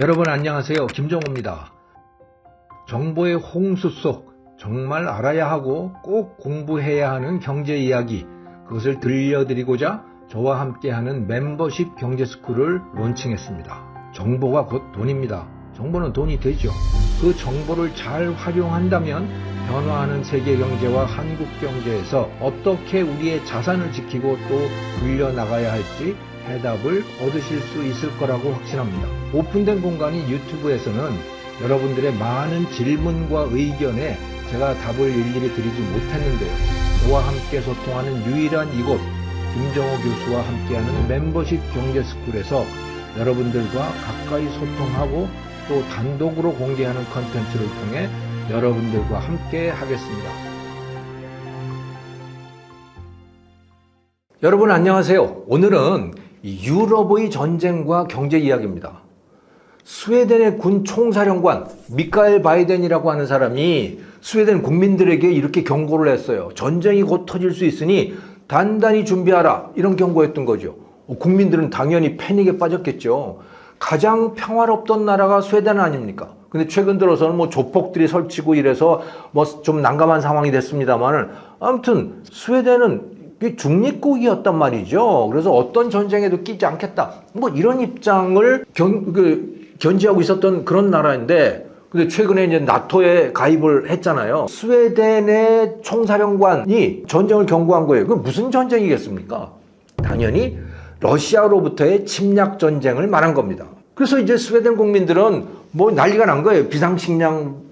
여러분 안녕하세요. 김정호입니다. 정보의 홍수 속 정말 알아야 하고 꼭 공부해야 하는 경제 이야기, 그것을 들려드리고자 저와 함께하는 멤버십 경제스쿨을 론칭했습니다. 정보가 곧 돈입니다. 정보는 돈이 되죠. 그 정보를 잘 활용한다면 변화하는 세계 경제와 한국 경제에서 어떻게 우리의 자산을 지키고 또 굴려나가야 할지 해답을 얻으실 수 있을 거라고 확신합니다. 오픈된 공간인 유튜브에서는 여러분들의 많은 질문과 의견에 제가 답을 일일이 드리지 못했는데요. 저와 함께 소통하는 유일한 이곳 김정호 교수와 함께하는 멤버십 경제스쿨에서 여러분들과 가까이 소통하고 또 단독으로 공개하는 컨텐츠를 통해 여러분들과 함께 하겠습니다. 여러분 안녕하세요. 오늘은 유럽의 전쟁과 경제 이야기입니다. 스웨덴의 군 총사령관 미카엘 바이덴이라고 하는 사람이 스웨덴 국민들에게 이렇게 경고를 했어요. 전쟁이 곧 터질 수 있으니 단단히 준비하라, 이런 경고했던 거죠. 국민들은 당연히 패닉에 빠졌겠죠. 가장 평화롭던 나라가 스웨덴 아닙니까? 근데 최근 들어서는 뭐 조폭들이 설치고 이래서 뭐 좀 난감한 상황이 됐습니다만, 아무튼 스웨덴은 중립국이었단 말이죠. 그래서 어떤 전쟁에도 끼지 않겠다, 뭐 이런 입장을 견지하고 있었던 그런 나라인데, 근데 최근에 이제 나토에 가입을 했잖아요. 스웨덴의 총사령관이 전쟁을 경고한 거예요. 그럼 무슨 전쟁이겠습니까? 당연히 러시아로부터의 침략 전쟁을 말한 겁니다. 그래서 이제 스웨덴 국민들은 뭐 난리가 난 거예요. 비상식량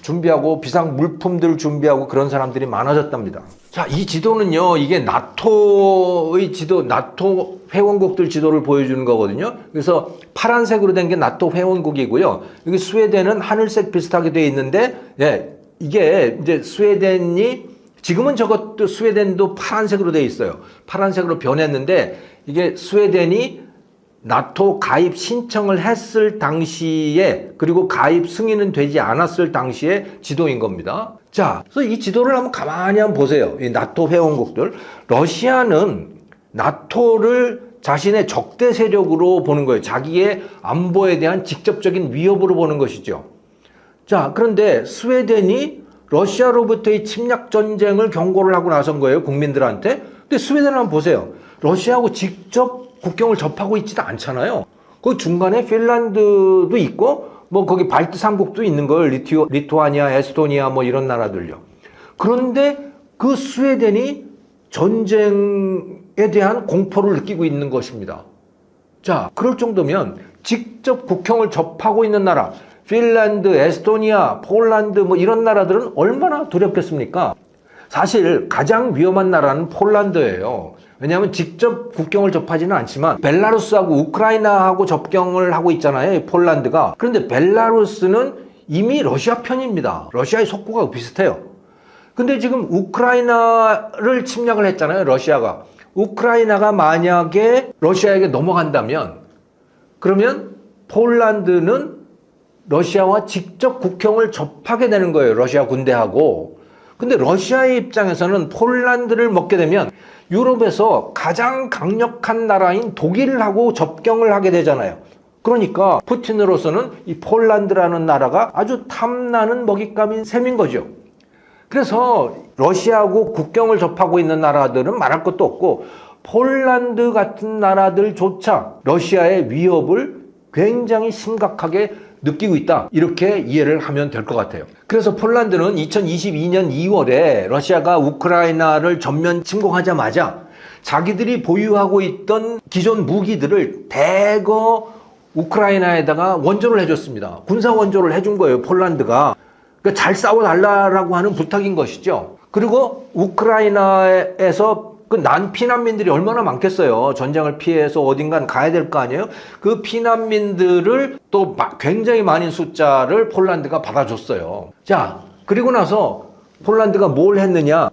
준비하고 비상 물품들 준비하고 그런 사람들이 많아졌답니다. 자, 이 지도는요, 이게 나토의 지도, 나토 회원국들 지도를 보여주는 거거든요. 그래서 파란색으로 된 게 나토 회원국이고요. 여기 스웨덴은 하늘색 비슷하게 되어 있는데, 예, 이게 이제 스웨덴이 지금은 저것도 스웨덴도 파란색으로 되어 있어요. 파란색으로 변했는데, 이게 스웨덴이 나토 가입 신청을 했을 당시에, 그리고 가입 승인은 되지 않았을 당시의 지도인 겁니다. 자, 그래서 이 지도를 한번 가만히 한번 보세요. 이 나토 회원국들. 러시아는 나토를 자신의 적대 세력으로 보는 거예요. 자기의 안보에 대한 직접적인 위협으로 보는 것이죠. 자, 그런데 스웨덴이 러시아로부터의 침략 전쟁을 경고를 하고 나선 거예요, 국민들한테. 근데 스웨덴을 한번 보세요. 러시아하고 직접 국경을 접하고 있지도 않잖아요. 그 중간에 핀란드도 있고, 뭐 거기 발트 3국도 있는 거예요. 리투아니아, 에스토니아 뭐 이런 나라들요. 그런데 그 스웨덴이 전쟁에 대한 공포를 느끼고 있는 것입니다. 자, 그럴 정도면 직접 국경을 접하고 있는 나라, 핀란드, 에스토니아, 폴란드 뭐 이런 나라들은 얼마나 두렵겠습니까? 사실 가장 위험한 나라는 폴란드예요. 왜냐하면 직접 국경을 접하지는 않지만 벨라루스하고 우크라이나하고 접경을 하고 있잖아요, 폴란드가. 그런데 벨라루스는 이미 러시아 편입니다. 러시아의 속구가 비슷해요. 근데 지금 우크라이나를 침략을 했잖아요, 러시아가. 우크라이나가 만약에 러시아에게 넘어간다면, 그러면 폴란드는 러시아와 직접 국경을 접하게 되는 거예요, 러시아 군대하고. 근데 러시아의 입장에서는 폴란드를 먹게 되면 유럽에서 가장 강력한 나라인 독일하고 접경을 하게 되잖아요. 그러니까 푸틴으로서는 이 폴란드라는 나라가 아주 탐나는 먹잇감인 셈인 거죠. 그래서 러시아하고 국경을 접하고 있는 나라들은 말할 것도 없고, 폴란드 같은 나라들조차 러시아의 위협을 굉장히 심각하게 느끼고 있다, 이렇게 이해를 하면 될 것 같아요. 그래서 폴란드는 2022년 2월에 러시아가 우크라이나를 전면 침공하자마자 자기들이 보유하고 있던 기존 무기들을 대거 우크라이나에다가 원조를 해줬습니다. 군사 원조를 해준 거예요, 폴란드가. 그러니까 잘 싸워달라고 하는 부탁인 것이죠. 그리고 우크라이나에서 그 난 피난민들이 얼마나 많겠어요. 전쟁을 피해서 어딘간 가야 될 거 아니에요. 그 피난민들을 또 굉장히 많은 숫자를 폴란드가 받아줬어요. 자, 그리고 나서 폴란드가 뭘 했느냐.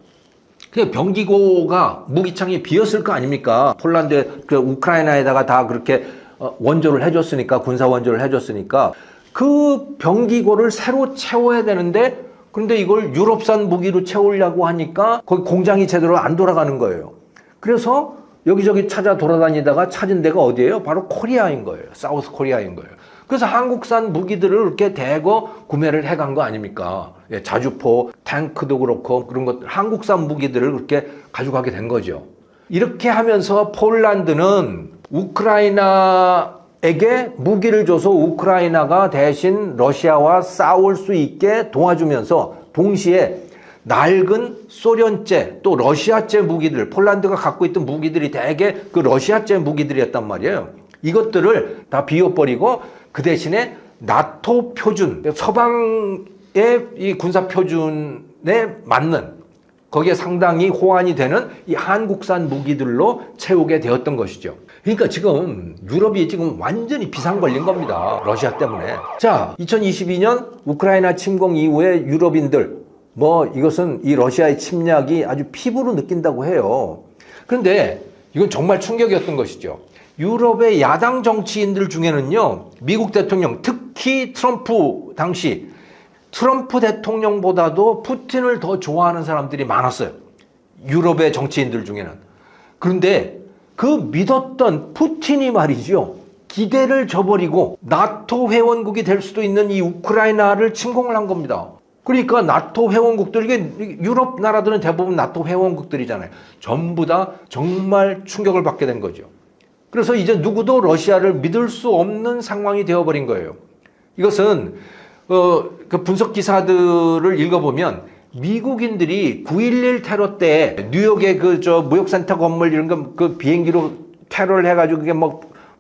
그냥 병기고가 무기창이 비었을 거 아닙니까. 폴란드 그 우크라이나에다가 다 그렇게 원조를 해줬으니까, 군사 원조를 해줬으니까 그 병기고를 새로 채워야 되는데, 그런데 이걸 유럽산 무기로 채우려고 하니까 거기 공장이 제대로 안 돌아가는 거예요. 그래서 여기저기 찾아 돌아다니다가 찾은 데가 어디예요? 바로 코리아인 거예요. 사우스 코리아인 거예요. 그래서 한국산 무기들을 이렇게 대거 구매를 해간 거 아닙니까? 예, 자주포, 탱크도 그렇고 그런 것 한국산 무기들을 그렇게 가져가게 된 거죠. 이렇게 하면서 폴란드는 우크라이나에게 무기를 줘서 우크라이나가 대신 러시아와 싸울 수 있게 도와주면서 동시에 낡은 소련제 또 러시아제 무기들, 폴란드가 갖고 있던 무기들이 대개 그 러시아제 무기들이었단 말이에요. 이것들을 다 비워버리고 그 대신에 나토 표준, 서방의 이 군사 표준에 맞는 거기에 상당히 호환이 되는 이 한국산 무기들로 채우게 되었던 것이죠. 그러니까 지금 유럽이 지금 완전히 비상 걸린 겁니다. 러시아 때문에. 자, 2022년 우크라이나 침공 이후에 유럽인들 이것은 이 러시아의 침략이 아주 피부로 느낀다고 해요. 그런데 이건 정말 충격이었던 것이죠. 유럽의 야당 정치인들 중에는요, 미국 대통령, 특히 트럼프 당시 트럼프 대통령보다도 푸틴을 더 좋아하는 사람들이 많았어요. 유럽의 정치인들 중에는. 그런데 그 믿었던 푸틴이 말이죠. 기대를 저버리고 나토 회원국이 될 수도 있는 이 우크라이나를 침공을 한 겁니다. 그러니까 나토 회원국들, 이게 유럽 나라들은 대부분 나토 회원국들이잖아요. 전부 다 정말 충격을 받게 된 거죠. 그래서 이제 누구도 러시아를 믿을 수 없는 상황이 되어버린 거예요. 이것은 그 분석 기사들을 읽어보면 미국인들이 9.11 테러 때 뉴욕의 무역센터 건물 이런 거 그 비행기로 테러를 해가지고 그게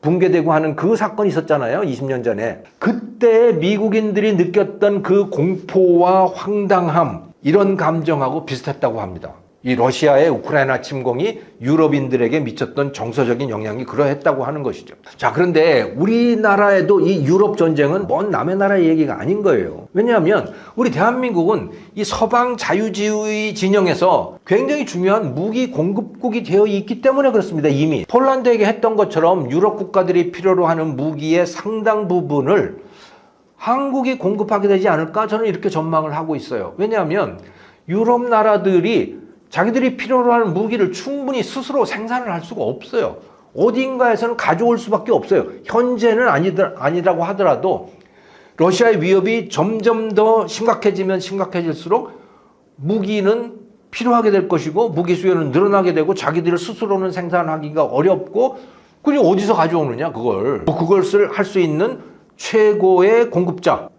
붕괴되고 하는 그 사건이 있었잖아요. 20년 전에. 그때 미국인들이 느꼈던 그 공포와 황당함, 이런 감정하고 비슷했다고 합니다. 이 러시아의 우크라이나 침공이 유럽인들에게 미쳤던 정서적인 영향이 그러했다고 하는 것이죠. 자, 그런데 우리나라에도 이 유럽 전쟁은 먼 남의 나라의 얘기가 아닌 거예요. 왜냐하면 우리 대한민국은 이 서방 자유주의 진영에서 굉장히 중요한 무기 공급국이 되어 있기 때문에 그렇습니다. 이미 폴란드에게 했던 것처럼 유럽 국가들이 필요로 하는 무기의 상당 부분을 한국이 공급하게 되지 않을까, 저는 이렇게 전망을 하고 있어요. 왜냐하면 유럽 나라들이 자기들이 필요로 하는 무기를 충분히 스스로 생산을 할 수가 없어요. 어딘가에서는 가져올 수밖에 없어요. 현재는 아니라고 하더라도 러시아의 위협이 점점 더 심각해지면 심각해질수록 무기는 필요하게 될 것이고 무기 수요는 늘어나게 되고 자기들 스스로는 생산하기가 어렵고, 그냥 어디서 가져오느냐 그것을 할 수 있는 최고의 공급자,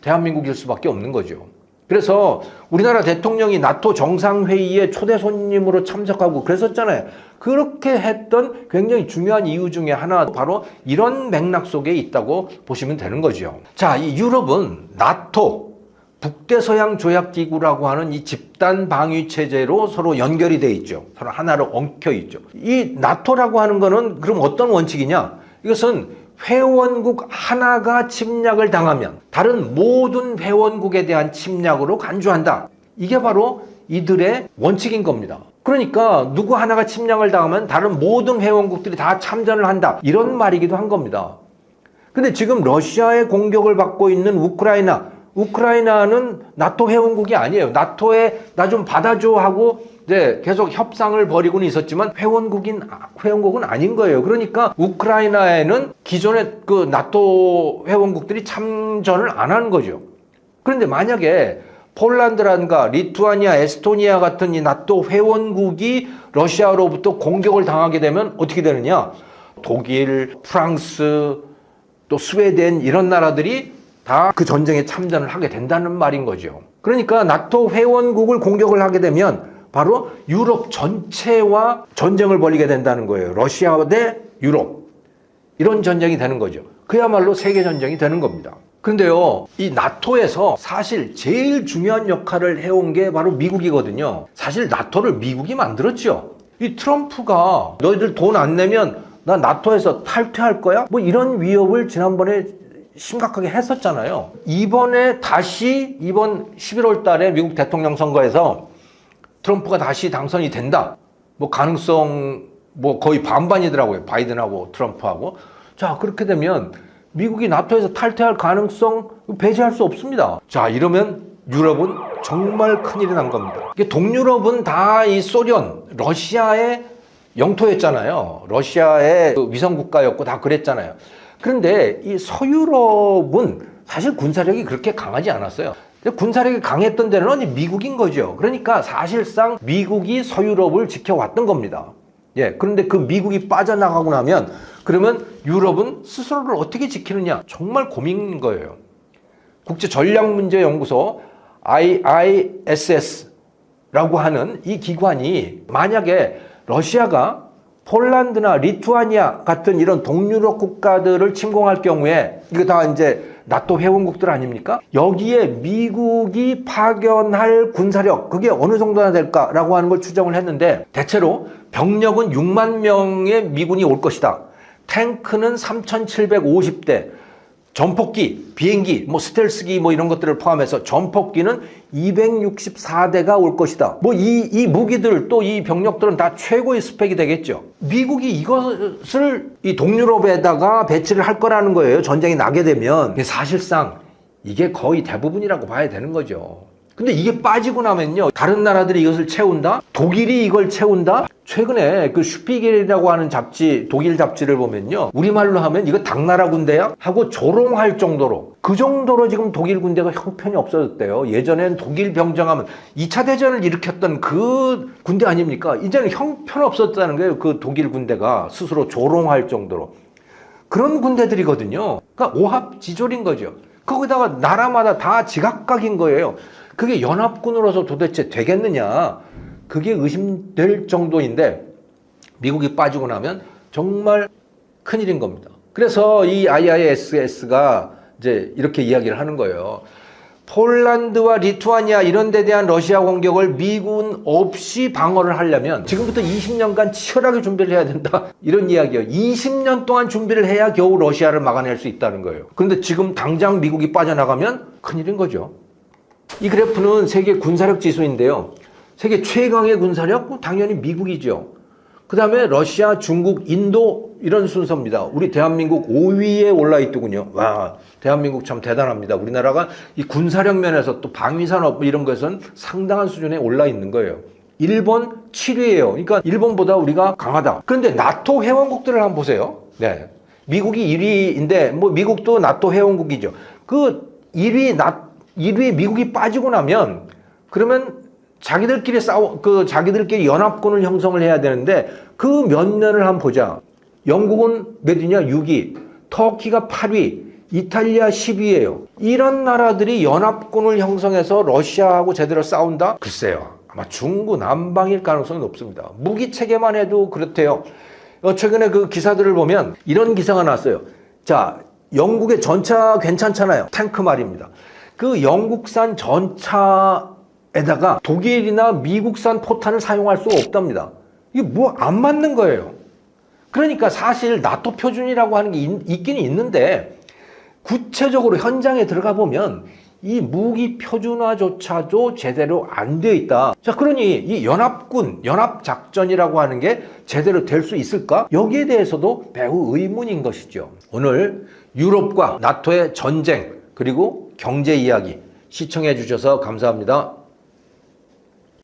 대한민국일 수밖에 없는 거죠. 그래서 우리나라 대통령이 나토 정상회의에 초대 손님으로 참석하고 그랬었잖아요. 그렇게 했던 굉장히 중요한 이유 중에 하나, 바로 이런 맥락 속에 있다고 보시면 되는 거죠. 자, 이 유럽은 나토, 북대서양조약기구라고 하는 이 집단 방위 체제로 서로 연결이 돼 있죠. 서로 하나로 엉켜 있죠. 이 나토라고 하는 거는 그럼 어떤 원칙이냐? 이것은 회원국 하나가 침략을 당하면 다른 모든 회원국에 대한 침략으로 간주한다. 이게 바로 이들의 원칙인 겁니다. 그러니까 누구 하나가 침략을 당하면 다른 모든 회원국들이 다 참전을 한다. 이런 말이기도 한 겁니다. 근데 지금 러시아의 공격을 받고 있는 우크라이나는 나토 회원국이 아니에요. 나토에 나 좀 받아줘 하고 계속 협상을 벌이고는 있었지만 회원국은 아닌 거예요. 그러니까 우크라이나에는 기존의 그 나토 회원국들이 참전을 안 하는 거죠. 그런데 만약에 폴란드라든가 리투아니아, 에스토니아 같은 이 나토 회원국이 러시아로부터 공격을 당하게 되면 어떻게 되느냐? 독일, 프랑스, 또 스웨덴 이런 나라들이 다 그 전쟁에 참전을 하게 된다는 말인 거죠. 그러니까 나토 회원국을 공격을 하게 되면 바로 유럽 전체와 전쟁을 벌이게 된다는 거예요. 러시아 대 유럽. 이런 전쟁이 되는 거죠. 그야말로 세계 전쟁이 되는 겁니다. 그런데요, 이 나토에서 사실 제일 중요한 역할을 해온 게 바로 미국이거든요. 사실 나토를 미국이 만들었죠. 이 트럼프가 너희들 돈 안 내면 나 나토에서 탈퇴할 거야? 이런 위협을 지난번에 심각하게 했었잖아요. 이번 11월 달에 미국 대통령 선거에서 트럼프가 다시 당선이 된다. 가능성 거의 반반이더라고요. 바이든하고 트럼프하고. 자, 그렇게 되면 미국이 나토에서 탈퇴할 가능성 배제할 수 없습니다. 자, 이러면 유럽은 정말 큰일이 난 겁니다. 동유럽은 다 이 소련, 러시아의 영토였잖아요. 러시아의 위성국가였고 다 그랬잖아요. 그런데 이 서유럽은 사실 군사력이 그렇게 강하지 않았어요. 군사력이 강했던 데는 미국인 거죠. 그러니까 사실상 미국이 서유럽을 지켜왔던 겁니다. 예, 그런데 그 미국이 빠져나가고 나면 그러면 유럽은 스스로를 어떻게 지키느냐? 정말 고민인 거예요. 국제전략문제연구소 IISS라고 하는 이 기관이 만약에 러시아가 폴란드나 리투아니아 같은 이런 동유럽 국가들을 침공할 경우에 이거 다 이제 나토 회원국들 아닙니까? 여기에 미국이 파견할 군사력 그게 어느 정도나 될까라고 하는 걸 추정을 했는데 대체로 병력은 6만 명의 미군이 올 것이다. 탱크는 3,750대, 전폭기, 비행기, 스텔스기 이런 것들을 포함해서 전폭기는 264대가 올 것이다. 이 무기들 또 이 병력들은 다 최고의 스펙이 되겠죠. 미국이 이것을 이 동유럽에다가 배치를 할 거라는 거예요. 전쟁이 나게 되면. 사실상 이게 거의 대부분이라고 봐야 되는 거죠. 근데 이게 빠지고 나면요. 다른 나라들이 이것을 채운다? 독일이 이걸 채운다? 최근에 그 슈피겔이라고 하는 잡지, 독일 잡지를 보면요. 우리말로 하면 이거 당나라 군대야? 하고 조롱할 정도로 그 정도로 지금 독일 군대가 형편이 없어졌대요. 예전엔 독일 병정하면 2차 대전을 일으켰던 그 군대 아닙니까? 이제는 형편 없었다는 거예요. 그 독일 군대가 스스로 조롱할 정도로. 그런 군대들이거든요. 그러니까 오합지졸인 거죠. 거기다가 나라마다 다 지각각인 거예요. 그게 연합군으로서 도대체 되겠느냐? 그게 의심될 정도인데 미국이 빠지고 나면 정말 큰일인 겁니다. 그래서 이 IISS가 이제 이렇게 이야기를 하는 거예요. 폴란드와 리투아니아 이런 데 대한 러시아 공격을 미군 없이 방어를 하려면 지금부터 20년간 치열하게 준비를 해야 된다. 이런 이야기예요. 20년 동안 준비를 해야 겨우 러시아를 막아낼 수 있다는 거예요. 그런데 지금 당장 미국이 빠져나가면 큰일인 거죠. 이 그래프는 세계 군사력 지수인데요. 세계 최강의 군사력? 당연히 미국이죠. 그 다음에 러시아, 중국, 인도 이런 순서입니다. 우리 대한민국 5위에 올라있더군요. 와, 대한민국 참 대단합니다. 우리나라가 이 군사력 면에서 또 방위산업 이런 것은 상당한 수준에 올라있는 거예요. 일본 7위예요. 그러니까 일본보다 우리가 강하다. 그런데 나토 회원국들을 한번 보세요. 네, 미국이 1위인데 미국도 나토 회원국이죠. 그 1위 미국이 빠지고 나면 그러면 자기들끼리 연합군을 형성을 해야 되는데 그 몇 년을 한번 보자. 영국은 몇이냐? 6위. 터키가 8위. 이탈리아 10위예요. 이런 나라들이 연합군을 형성해서 러시아하고 제대로 싸운다? 글쎄요. 아마 중구난방일 가능성은 높습니다. 무기 체계만 해도 그렇대요. 최근에 그 기사들을 보면 이런 기사가 나왔어요. 자, 영국의 전차 괜찮잖아요. 탱크 말입니다. 그 영국산 전차에다가 독일이나 미국산 포탄을 사용할 수 없답니다. 이게 안 맞는 거예요. 그러니까 사실 나토 표준이라고 하는 게 있긴 있는데 구체적으로 현장에 들어가 보면 이 무기 표준화조차도 제대로 안 되어 있다. 자, 그러니 이 연합작전이라고 하는 게 제대로 될 수 있을까? 여기에 대해서도 매우 의문인 것이죠. 오늘 유럽과 나토의 전쟁 그리고 경제 이야기 시청해 주셔서 감사합니다.